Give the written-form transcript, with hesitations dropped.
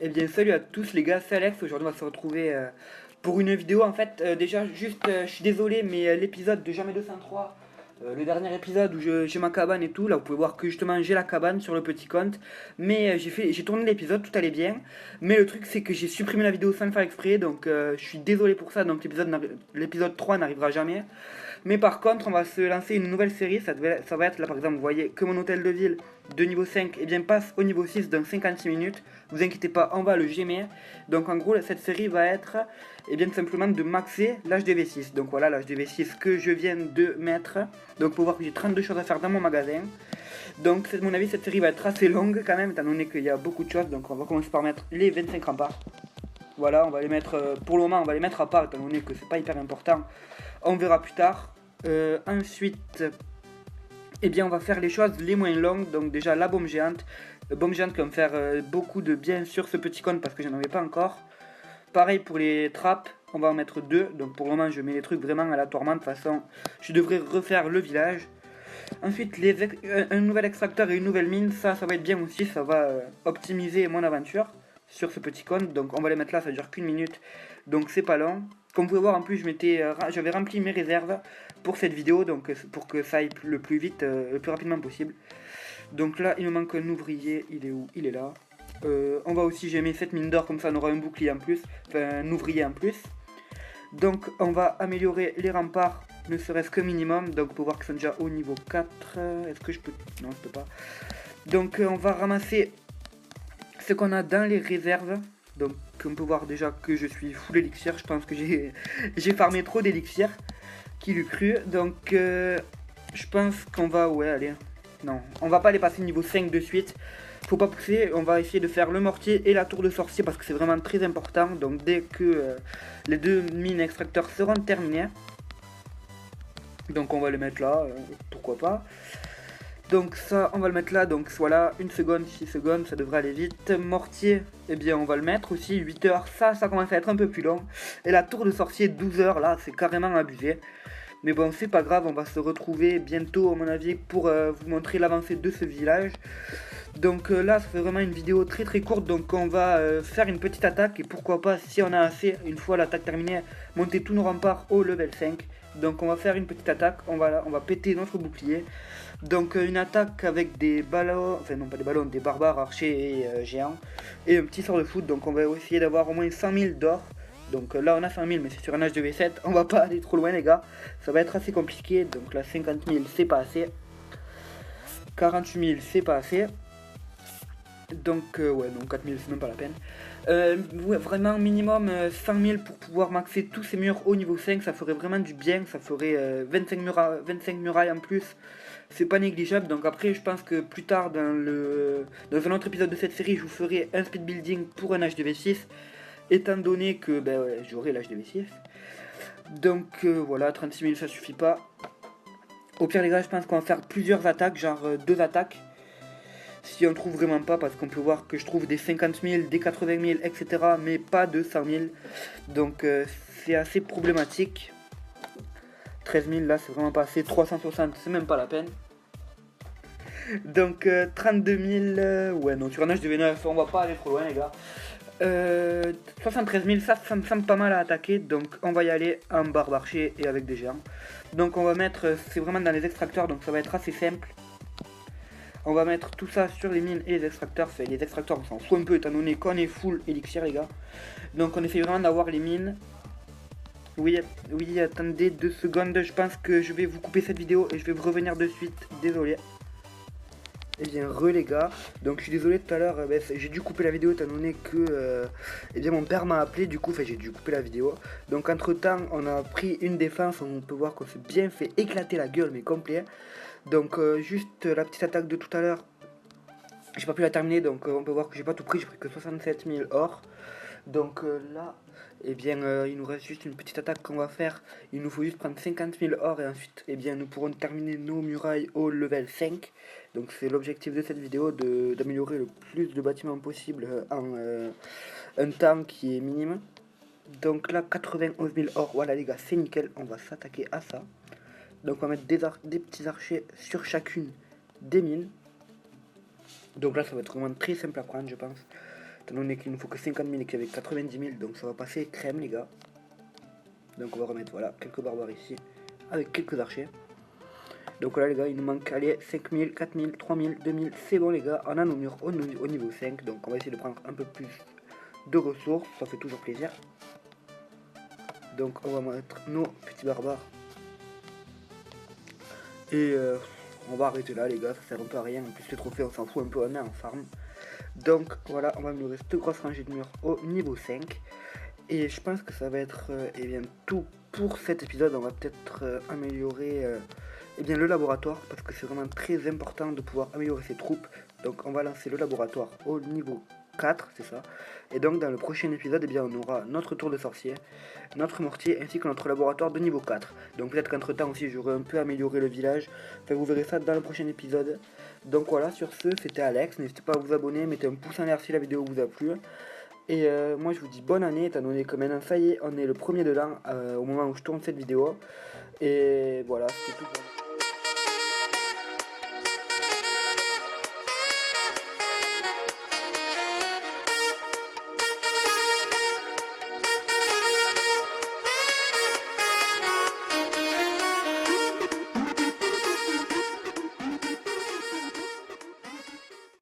Eh bien salut à tous les gars, c'est Alex, aujourd'hui on va se retrouver pour une vidéo en fait. Déjà juste je suis désolé mais l'épisode de Jamais 203, le dernier épisode où j'ai ma cabane et tout, là vous pouvez voir que justement j'ai la cabane sur le petit compte. Mais j'ai tourné l'épisode, tout allait bien. Mais le truc c'est que j'ai supprimé la vidéo sans le faire exprès, donc je suis désolé pour ça, donc l'épisode 3 n'arrivera jamais. Mais par contre, on va se lancer une nouvelle série. Ça va être là, par exemple, vous voyez que mon hôtel de ville de niveau 5 bien, passe au niveau 6 dans 56 minutes. Vous inquiétez pas, on va le gémer. Donc en gros, cette série va être bien, tout simplement de maxer l'HDV6. Donc voilà, l'HDV6 que je viens de mettre. Donc pour voir que j'ai 32 choses à faire dans mon magasin. Donc, à mon avis, cette série va être assez longue quand même, étant donné qu'il y a beaucoup de choses. Donc on va commencer par mettre les 25 remparts. Voilà, on va les mettre, pour le moment, on va les mettre à part, étant donné que c'est pas hyper important. On verra plus tard. Ensuite, on va faire les choses les moins longues. Donc déjà la bombe géante. Bombe géante qui va me faire beaucoup de bien sur ce petit compte parce que j'en avais pas encore. Pareil pour les trappes, on va en mettre 2. Donc pour le moment je mets les trucs vraiment aléatoirement. De toute façon je devrais refaire le village. Ensuite un nouvel extracteur et une nouvelle mine. Ça va être bien aussi. Ça va optimiser mon aventure sur ce petit compte. Donc on va les mettre là, ça dure qu'une minute. Donc c'est pas long. Comme vous pouvez voir en plus j'avais rempli mes réserves pour cette vidéo, donc pour que ça aille le plus vite, le plus rapidement possible. Donc là il me manque un ouvrier, il est où? Il est là. On va aussi gémer cette mine d'or, comme ça on aura un bouclier en plus, enfin un ouvrier en plus. Donc on va améliorer les remparts, ne serait-ce que minimum, donc pour voir qu'ils sont déjà au niveau 4. Est-ce que je peux? Non je peux pas. Donc on va ramasser ce qu'on a dans les réserves. Donc on peut voir déjà que je suis full élixir, je pense que j'ai farmé trop d'élixir. Qui l'eût cru. Donc je pense qu'on va, ouais allez, non, on va pas les passer niveau 5 de suite. Faut pas pousser, on va essayer de faire le mortier et la tour de sorcier parce que c'est vraiment très important. Donc dès que les deux mines extracteurs seront terminés, donc on va le mettre là, pourquoi pas. Donc ça on va le mettre là, donc voilà, 1 seconde, 6 secondes, ça devrait aller vite. Mortier, on va le mettre aussi, 8 heures, ça commence à être un peu plus long. Et la tour de sorcier 12 heures, là c'est carrément abusé. Mais bon, c'est pas grave, on va se retrouver bientôt à mon avis pour vous montrer l'avancée de ce village. Donc là, ça fait vraiment une vidéo très très courte, donc on va faire une petite attaque. Et pourquoi pas, si on a assez, une fois l'attaque terminée, monter tous nos remparts au level 5. Donc on va faire une petite attaque, on va péter notre bouclier. Donc une attaque avec des ballons, enfin non pas des ballons, des barbares, archers et géants. Et un petit sort de foot, donc on va essayer d'avoir au moins 100 000 d'or. Donc là on a 100 000 mais c'est sur un HDV7, on va pas aller trop loin les gars, ça va être assez compliqué. Donc là 50 000 c'est pas assez, 48 000 c'est pas assez, donc ouais non 4 000 c'est même pas la peine. Ouais, vraiment minimum 100 000 pour pouvoir maxer tous ces murs au niveau 5, ça ferait vraiment du bien, ça ferait 25 murailles en plus, c'est pas négligeable. Donc après je pense que plus tard dans un autre épisode de cette série je vous ferai un speed building pour un HDV6. Étant donné que ouais, j'aurai l'HDV6. Donc voilà, 36 000 ça suffit pas. Au pire les gars, je pense qu'on va faire plusieurs attaques, genre 2 attaques. Si on trouve vraiment pas, parce qu'on peut voir que je trouve des 50 000, des 80 000, etc. Mais pas de 100 000. Donc c'est assez problématique. 13 000 là, c'est vraiment pas assez. 360, c'est même pas la peine. Donc 32 000, ouais non, sur un HDV9, on va pas aller trop loin les gars. 73 000, ça me semble pas mal à attaquer, donc on va y aller en barbarché et avec des géants. Donc on va mettre, c'est vraiment dans les extracteurs, donc ça va être assez simple. On va mettre tout ça sur les mines et les extracteurs. Enfin, les extracteurs on s'en fout un peu étant donné qu'on est full élixir les gars. Donc on essaie vraiment d'avoir les mines. Oui, attendez 2 secondes, je pense que je vais vous couper cette vidéo et je vais vous revenir de suite, désolé. Et bien les gars, donc je suis désolé tout à l'heure, j'ai dû couper la vidéo étant donné que mon père m'a appelé, du coup j'ai dû couper la vidéo. Donc entre temps on a pris une défense, on peut voir qu'on s'est bien fait éclater la gueule mais complet. Donc juste la petite attaque de tout à l'heure, j'ai pas pu la terminer, donc on peut voir que j'ai pas tout pris, j'ai pris que 67 000 or. Donc là, il nous reste juste une petite attaque qu'on va faire. Il nous faut juste prendre 50 000 or et ensuite nous pourrons terminer nos murailles au level 5. Donc c'est l'objectif de cette vidéo, d'améliorer le plus de bâtiments possible en un temps qui est minime. Donc là 91 000 or, voilà les gars c'est nickel, on va s'attaquer à ça. Donc on va mettre des petits archers sur chacune des mines. Donc là ça va être vraiment très simple à prendre je pense. Étant donné qu'il ne faut que 50 000 et qu'il y avait 90 000, donc ça va passer crème les gars. Donc on va remettre voilà quelques barbares ici avec quelques archers. Donc voilà les gars, il nous manque allez 5000, 4000, 3000, 2000, c'est bon les gars, on a nos murs au niveau 5, donc on va essayer de prendre un peu plus de ressources, ça fait toujours plaisir. Donc on va mettre nos petits barbares. Et on va arrêter là les gars, ça sert un peu à rien, en plus les trophées on s'en fout un peu, on est en farm. Donc voilà, on va améliorer cette grosse rangée de murs au niveau 5. Et je pense que ça va être eh bien, tout pour cet épisode. On va peut-être améliorer eh bien, le laboratoire, parce que c'est vraiment très important de pouvoir améliorer ses troupes. Donc on va lancer le laboratoire au niveau 4, c'est ça. Et donc dans le prochain épisode, eh bien, on aura notre tour de sorcier, notre mortier, ainsi que notre laboratoire de niveau 4. Donc peut-être qu'entre temps aussi j'aurai un peu amélioré le village. Enfin, vous verrez ça dans le prochain épisode. Donc voilà, sur ce, c'était Alex. N'hésitez pas à vous abonner, mettez un pouce en l'air si la vidéo vous a plu. Et moi je vous dis bonne année, étant donné que maintenant ça y est, on est le 1er de l'an au moment où je tourne cette vidéo. Et voilà, c'est tout.